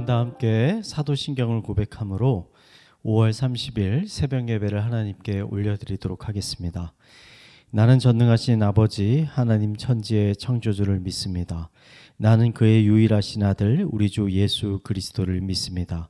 시간 다 함께 사도신경을 고백함으로 5월 30일 새벽 예배를 하나님께 올려드리도록 하겠습니다. 나는 전능하신 아버지 하나님 천지의 창조주를 믿습니다. 나는 그의 유일하신 아들 우리 주 예수 그리스도를 믿습니다.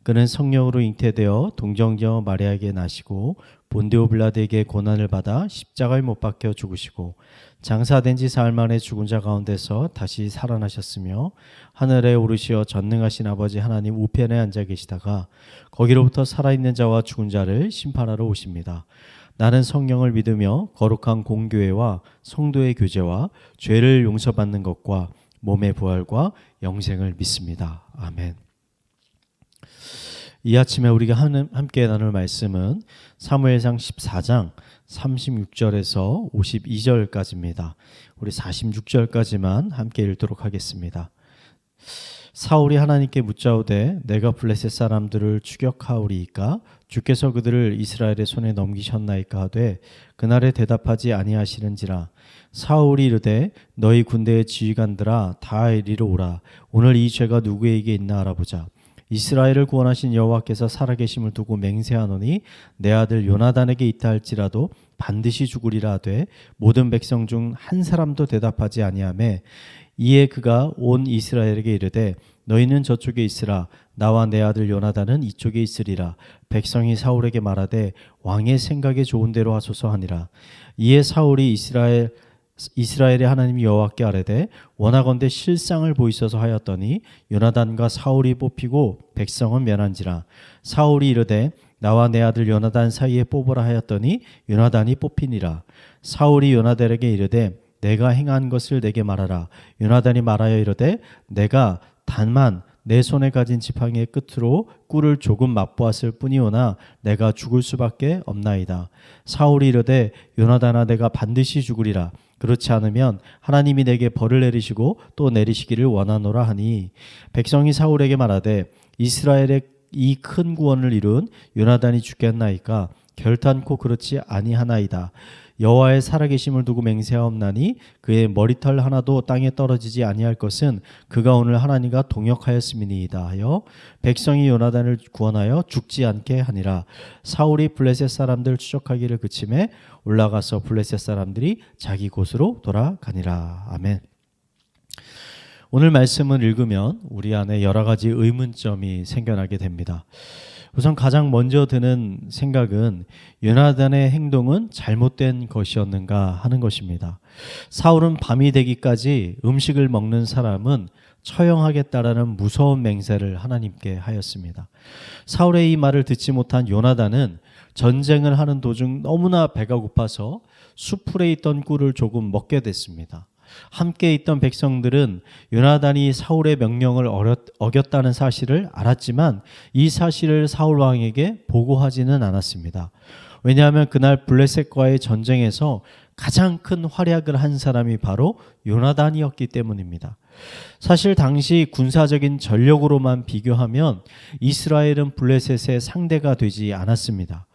그는 성령으로 잉태되어 동정녀 마리아에게 나시고 본디오 빌라도에게 고난을 받아 십자가에 못 박혀 죽으시고 장사된 지 사흘 만에 죽은 자 가운데서 다시 살아나셨으며 하늘에 오르시어 전능하신 아버지 하나님 우편에 앉아 계시다가 거기로부터 살아있는 자와 죽은 자를 심판하러 오십니다. 나는 성령을 믿으며 거룩한 공교회와 성도의 교제와 죄를 용서받는 것과 몸의 부활과 영생을 믿습니다. 아멘. 이 아침에 우리가 함께 나눌 말씀은 사무엘상 14장 36절에서 52절까지입니다. 우리 46절까지만 함께 읽도록 하겠습니다. 사울이 하나님께 묻자오되 내가 블레셋 사람들을 추격하오리이까 주께서 그들을 이스라엘의 손에 넘기셨나이까 하되 그날에 대답하지 아니하시는지라. 사울이 이르되 너희 군대의 지휘관들아 다 이리로 오라. 오늘 이 죄가 누구에게 있나 알아보자. 이스라엘을 구원하신 여호와께서 살아계심을 두고 맹세하노니 내 아들 요나단에게 있다 할지라도 반드시 죽으리라 하되 모든 백성 중 한 사람도 대답하지 아니하매 이에 그가 온 이스라엘에게 이르되 너희는 저쪽에 있으라. 나와 내 아들 요나단은 이쪽에 있으리라. 백성이 사울에게 말하되 왕의 생각에 좋은 대로 하소서 하니라. 이에 사울이 이스라엘의 하나님 여호와께 아뢰되 원하건대 실상을 보이소서 하였더니 요나단과 사울이 뽑히고 백성은 멸한지라. 사울이 이르되 나와 내 아들 요나단 사이에 뽑으라 하였더니 요나단이 뽑히니라. 사울이 요나단에게 이르되 내가 행한 것을 내게 말하라. 요나단이 말하여 이르되 내가 다만 내 손에 가진 지팡이의 끝으로 꿀을 조금 맛보았을 뿐이오나 내가 죽을 수밖에 없나이다. 사울이 이르되 요나단아 내가 반드시 죽으리라. 그렇지 않으면 하나님이 내게 벌을 내리시고 또 내리시기를 원하노라 하니 백성이 사울에게 말하되 이스라엘의 이 큰 구원을 이룬 요나단이 죽겠나이까 결탄코 그렇지 아니하나이다. 여호와의 살아계심을 두고 맹세하옵나니 그의 머리털 하나도 땅에 떨어지지 아니할 것은 그가 오늘 하나님과 동역하였음이니이다 하여 백성이 요나단을 구원하여 죽지 않게 하니라. 사울이 블레셋 사람들 추적하기를 그침에 올라가서 블레셋 사람들이 자기 곳으로 돌아가니라. 아멘. 오늘 말씀을 읽으면 우리 안에 여러 가지 의문점이 생겨나게 됩니다. 우선 가장 먼저 드는 생각은 요나단의 행동은 잘못된 것이었는가 하는 것입니다. 사울은 밤이 되기까지 음식을 먹는 사람은 처형하겠다라는 무서운 맹세를 하나님께 하였습니다. 사울의 이 말을 듣지 못한 요나단은 전쟁을 하는 도중 너무나 배가 고파서 수풀에 있던 꿀을 조금 먹게 됐습니다. 함께 있던 백성들은 요나단이 사울의 명령을 어겼다는 사실을 알았지만 이 사실을 사울 왕에게 보고하지는 않았습니다. 왜냐하면 그날 블레셋과의 전쟁에서 가장 큰 활약을 한 사람이 바로 요나단이었기 때문입니다. 사실 당시 군사적인 전력으로만 비교하면 이스라엘은 블레셋의 상대가 되지 않았습니다.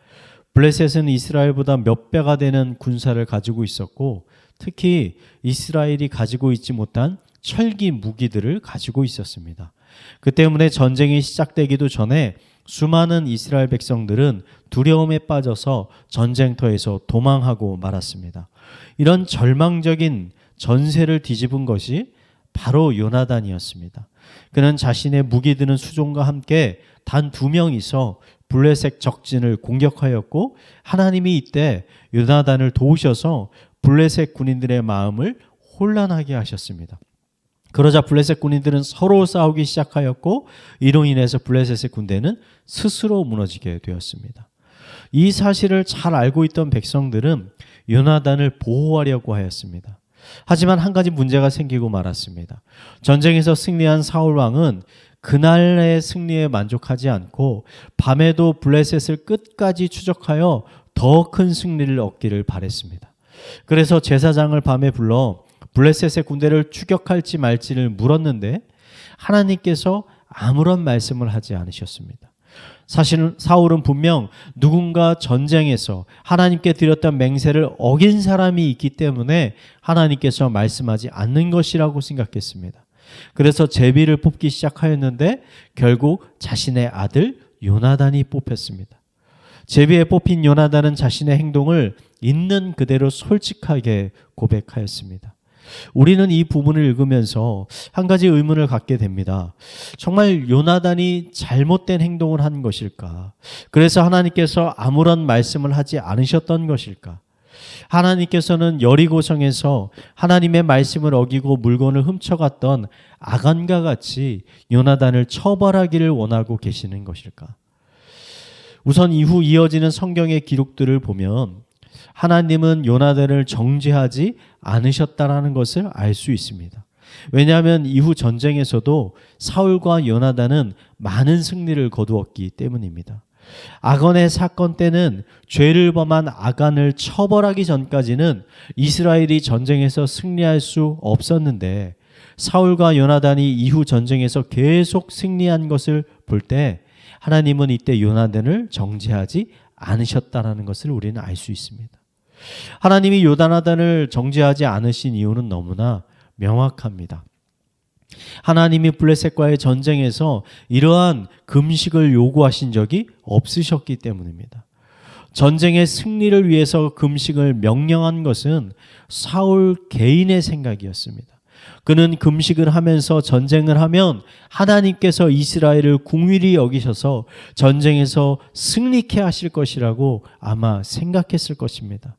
블레셋은 이스라엘보다 몇 배가 되는 군사를 가지고 있었고 특히 이스라엘이 가지고 있지 못한 철기 무기들을 가지고 있었습니다. 그 때문에 전쟁이 시작되기도 전에 수많은 이스라엘 백성들은 두려움에 빠져서 전쟁터에서 도망하고 말았습니다. 이런 절망적인 전세를 뒤집은 것이 바로 요나단이었습니다. 그는 자신의 무기 드는 수종과 함께 단 2명이서 블레셋 적진을 공격하였고 하나님이 이때 요나단을 도우셔서 블레셋 군인들의 마음을 혼란하게 하셨습니다. 그러자 블레셋 군인들은 서로 싸우기 시작하였고 이로 인해서 블레셋의 군대는 스스로 무너지게 되었습니다. 이 사실을 잘 알고 있던 백성들은 요나단을 보호하려고 하였습니다. 하지만 한 가지 문제가 생기고 말았습니다. 전쟁에서 승리한 사울 왕은 그날의 승리에 만족하지 않고 밤에도 블레셋을 끝까지 추적하여 더 큰 승리를 얻기를 바랬습니다. 그래서 제사장을 밤에 불러 블레셋의 군대를 추격할지 말지를 물었는데 하나님께서 아무런 말씀을 하지 않으셨습니다. 사실 사울은 분명 누군가 전쟁에서 하나님께 드렸던 맹세를 어긴 사람이 있기 때문에 하나님께서 말씀하지 않는 것이라고 생각했습니다. 그래서 제비를 뽑기 시작하였는데 결국 자신의 아들 요나단이 뽑혔습니다. 제비에 뽑힌 요나단은 자신의 행동을 있는 그대로 솔직하게 고백하였습니다. 우리는 이 부분을 읽으면서 한 가지 의문을 갖게 됩니다. 정말 요나단이 잘못된 행동을 한 것일까? 그래서 하나님께서 아무런 말씀을 하지 않으셨던 것일까? 하나님께서는 여리고성에서 하나님의 말씀을 어기고 물건을 훔쳐갔던 아간과 같이 요나단을 처벌하기를 원하고 계시는 것일까? 우선 이후 이어지는 성경의 기록들을 보면 하나님은 요나단을 정죄하지 않으셨다라는 것을 알 수 있습니다. 왜냐하면 이후 전쟁에서도 사울과 요나단은 많은 승리를 거두었기 때문입니다. 아간의 사건 때는 죄를 범한 아간을 처벌하기 전까지는 이스라엘이 전쟁에서 승리할 수 없었는데 사울과 요나단이 이후 전쟁에서 계속 승리한 것을 볼 때 하나님은 이때 요나단을 정죄하지 않으셨다라는 것을 우리는 알 수 있습니다. 하나님이 요나단을 정죄하지 않으신 이유는 너무나 명확합니다. 하나님이 블레셋과의 전쟁에서 이러한 금식을 요구하신 적이 없으셨기 때문입니다. 전쟁의 승리를 위해서 금식을 명령한 것은 사울 개인의 생각이었습니다. 그는 금식을 하면서 전쟁을 하면 하나님께서 이스라엘을 궁휼히 여기셔서 전쟁에서 승리케 하실 것이라고 아마 생각했을 것입니다.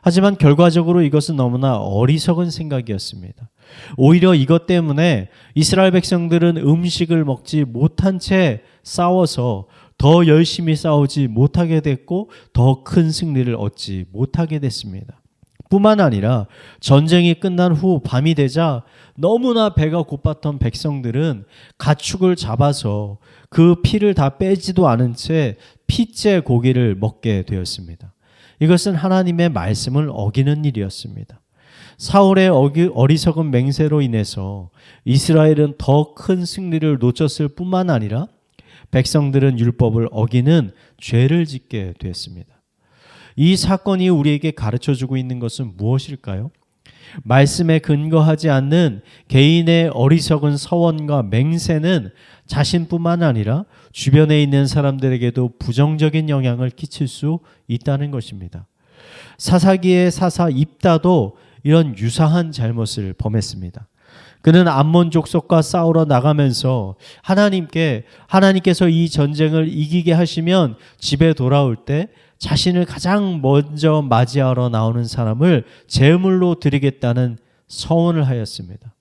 하지만 결과적으로 이것은 너무나 어리석은 생각이었습니다. 오히려 이것 때문에 이스라엘 백성들은 음식을 먹지 못한 채 싸워서 더 열심히 싸우지 못하게 됐고 더 큰 승리를 얻지 못하게 됐습니다. 뿐만 아니라 전쟁이 끝난 후 밤이 되자 너무나 배가 고팠던 백성들은 가축을 잡아서 그 피를 다 빼지도 않은 채 피째 고기를 먹게 되었습니다. 이것은 하나님의 말씀을 어기는 일이었습니다. 사울의 어리석은 맹세로 인해서 이스라엘은 더 큰 승리를 놓쳤을 뿐만 아니라 백성들은 율법을 어기는 죄를 짓게 되었습니다. 이 사건이 우리에게 가르쳐주고 있는 것은 무엇일까요? 말씀에 근거하지 않는 개인의 어리석은 서원과 맹세는 자신뿐만 아니라 주변에 있는 사람들에게도 부정적인 영향을 끼칠 수 있다는 것입니다. 사사기의 사사 입다도 이런 유사한 잘못을 범했습니다. 그는 암몬 족속과 싸우러 나가면서 하나님께서 이 전쟁을 이기게 하시면 집에 돌아올 때 자신을 가장 먼저 맞이하러 나오는 사람을 제물로 드리겠다는 서원을 하였습니다.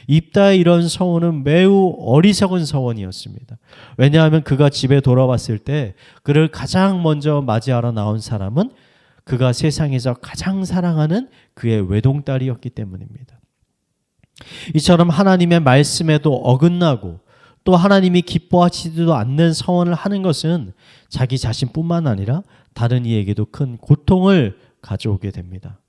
입다의 이런 서원은 매우 어리석은 서원이었습니다. 왜냐하면 그가 집에 돌아왔을 때 그를 가장 먼저 맞이하러 나온 사람은 그가 세상에서 가장 사랑하는 그의 외동딸이었기 때문입니다. 이처럼 하나님의 말씀에도 어긋나고 또 하나님이 기뻐하시지도 않는 서원을 하는 것은 자기 자신뿐만 아니라 다른 이에게도 큰 고통을 가져오게 됩니다.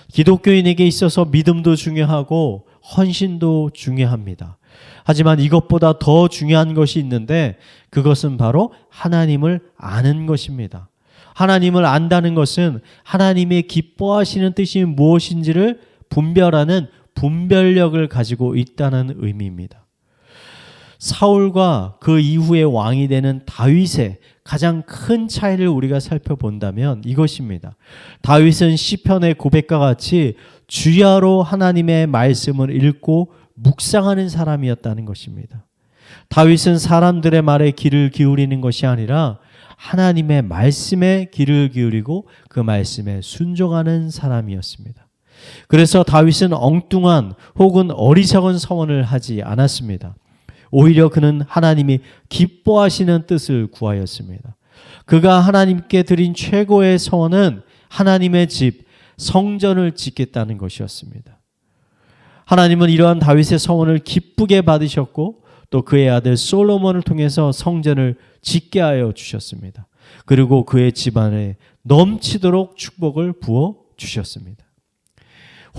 기독교인에게 있어서 믿음도 중요하고 헌신도 중요합니다. 하지만 이것보다 더 중요한 것이 있는데 그것은 바로 하나님을 아는 것입니다. 하나님을 안다는 것은 하나님의 기뻐하시는 뜻이 무엇인지를 분별하는 분별력을 가지고 있다는 의미입니다. 사울과 그 이후에 왕이 되는 다윗의 가장 큰 차이를 우리가 살펴본다면 이것입니다. 다윗은 시편의 고백과 같이 주야로 하나님의 말씀을 읽고 묵상하는 사람이었다는 것입니다. 다윗은 사람들의 말에 귀를 기울이는 것이 아니라 하나님의 말씀에 귀를 기울이고 그 말씀에 순종하는 사람이었습니다. 그래서 다윗은 엉뚱한 혹은 어리석은 서원을 하지 않았습니다. 오히려 그는 하나님이 기뻐하시는 뜻을 구하였습니다. 그가 하나님께 드린 최고의 서원은 하나님의 집, 성전을 짓겠다는 것이었습니다. 하나님은 이러한 다윗의 서원을 기쁘게 받으셨고 또 그의 아들 솔로몬을 통해서 성전을 짓게 하여 주셨습니다. 그리고 그의 집안에 넘치도록 축복을 부어 주셨습니다.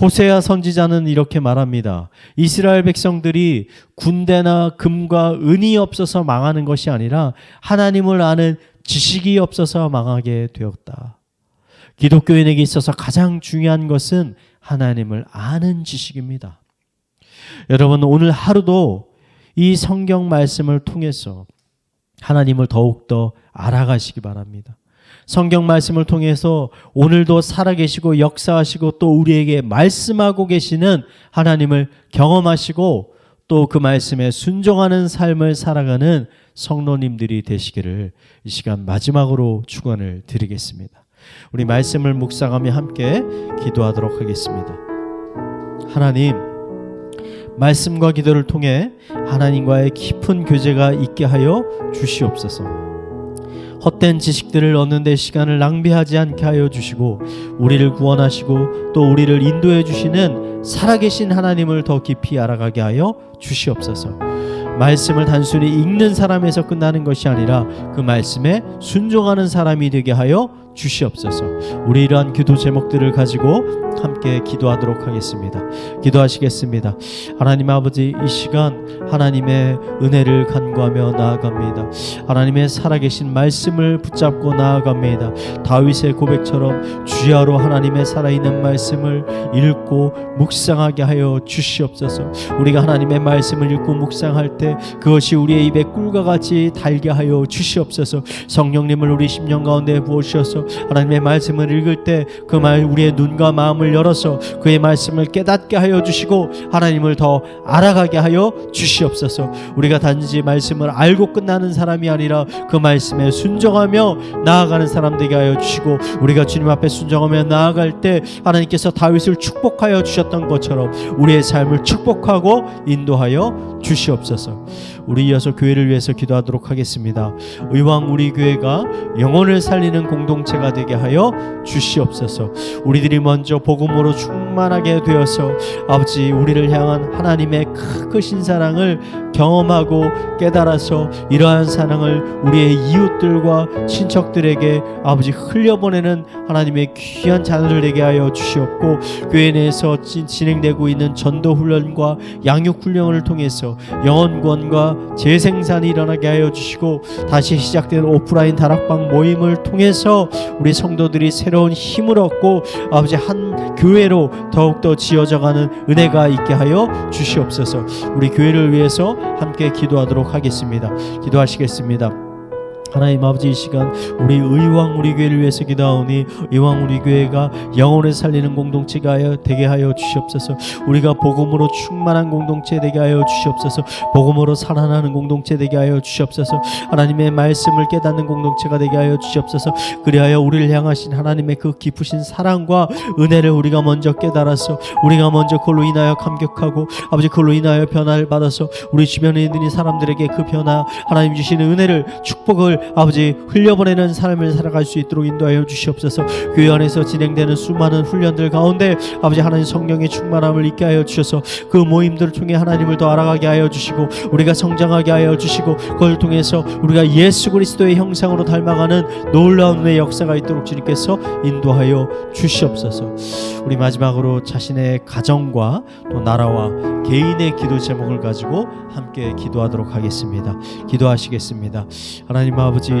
호세아 선지자는 이렇게 말합니다. 이스라엘 백성들이 군대나 금과 은이 없어서 망하는 것이 아니라 하나님을 아는 지식이 없어서 망하게 되었다. 기독교인에게 있어서 가장 중요한 것은 하나님을 아는 지식입니다. 여러분, 오늘 하루도 이 성경 말씀을 통해서 하나님을 더욱더 알아가시기 바랍니다. 성경 말씀을 통해서 오늘도 살아계시고 역사하시고 또 우리에게 말씀하고 계시는 하나님을 경험하시고 또 그 말씀에 순종하는 삶을 살아가는 성도님들이 되시기를 이 시간 마지막으로 축원을 드리겠습니다. 우리 말씀을 묵상하며 함께 기도하도록 하겠습니다. 하나님, 말씀과 기도를 통해 하나님과의 깊은 교제가 있게 하여 주시옵소서. 헛된 지식들을 얻는 데 시간을 낭비하지 않게 하여 주시고 우리를 구원하시고 또 우리를 인도해 주시는 살아계신 하나님을 더 깊이 알아가게 하여 주시옵소서. 말씀을 단순히 읽는 사람에서 끝나는 것이 아니라 그 말씀에 순종하는 사람이 되게 하여 주시옵소서. 우리 이러한 기도 제목들을 가지고 함께 기도하도록 하겠습니다. 기도하시겠습니다. 하나님 아버지, 이 시간 하나님의 은혜를 간구하며 나아갑니다. 하나님의 살아계신 말씀을 붙잡고 나아갑니다. 다윗의 고백처럼 주야로 하나님의 살아있는 말씀을 읽고 묵상하게 하여 주시옵소서. 우리가 하나님의 말씀을 읽고 묵상할 때 그것이 우리의 입에 꿀과 같이 달게 하여 주시옵소서. 성령님을 우리 심령 가운데 부어주셔서 하나님의 말씀을 읽을 때 그 말 우리의 눈과 마음을 열어서 그의 말씀을 깨닫게 하여 주시고 하나님을 더 알아가게 하여 주시옵소서. 우리가 단지 말씀을 알고 끝나는 사람이 아니라 그 말씀에 순종하며 나아가는 사람 되게 하여 주시고 우리가 주님 앞에 순종하며 나아갈 때 하나님께서 다윗을 축복하여 주셨던 것처럼 우리의 삶을 축복하고 인도하여 주시옵소서. 우리 이어서 교회를 위해서 기도하도록 하겠습니다. 의왕 우리 교회가 영혼을 살리는 공동체가 되게 하여 주시옵소서. 우리들이 먼저 복음으로 충만하게 되어서 아버지 우리를 향한 하나님의 크신 사랑을 경험하고 깨달아서 이러한 사랑을 우리의 이웃들과 친척들에게 아버지 흘려보내는 하나님의 귀한 자녀들 되게 하여 주시옵고 교회 내에서 진행되고 있는 전도훈련과 양육훈련을 통해서 영혼구원과 재생산이 일어나게 하여 주시고 다시 시작된 오프라인 다락방 모임을 통해서 우리 성도들이 새로운 힘을 얻고 아버지 한 교회로 더욱더 지어져가는 은혜가 있게 하여 주시옵소서. 우리 교회를 위해서 함께 기도하도록 하겠습니다. 기도하시겠습니다. 하나님 아버지, 이 시간 우리 의왕 우리 교회를 위해서 기도하오니 의왕 우리 교회가 영혼을 살리는 공동체가 되게 하여 주시옵소서. 우리가 복음으로 충만한 공동체 되게 하여 주시옵소서. 복음으로 살아나는 공동체 되게 하여 주시옵소서. 하나님의 말씀을 깨닫는 공동체가 되게 하여 주시옵소서. 그리하여 우리를 향하신 하나님의 그 깊으신 사랑과 은혜를 우리가 먼저 깨달아서 우리가 먼저 그걸로 인하여 감격하고 아버지 그걸로 인하여 변화를 받아서 우리 주변에 있는 사람들에게 그 변화 하나님 주시는 은혜를 축복을 아버지 흘려보내는 삶을 살아갈 수 있도록 인도하여 주시옵소서. 교회 안에서 진행되는 수많은 훈련들 가운데 아버지 하나님 성령의 충만함을 있게 하여 주셔서 그 모임들을 통해 하나님을 더 알아가게 하여 주시고 우리가 성장하게 하여 주시고 그걸 통해서 우리가 예수 그리스도의 형상으로 닮아가는 놀라운 은혜의 역사가 있도록 주님께서 인도하여 주시옵소서. 우리 마지막으로 자신의 가정과 또 나라와 개인의 기도 제목을 가지고 함께 기도하도록 하겠습니다. 기도하시겠습니다. 하나님 아버지,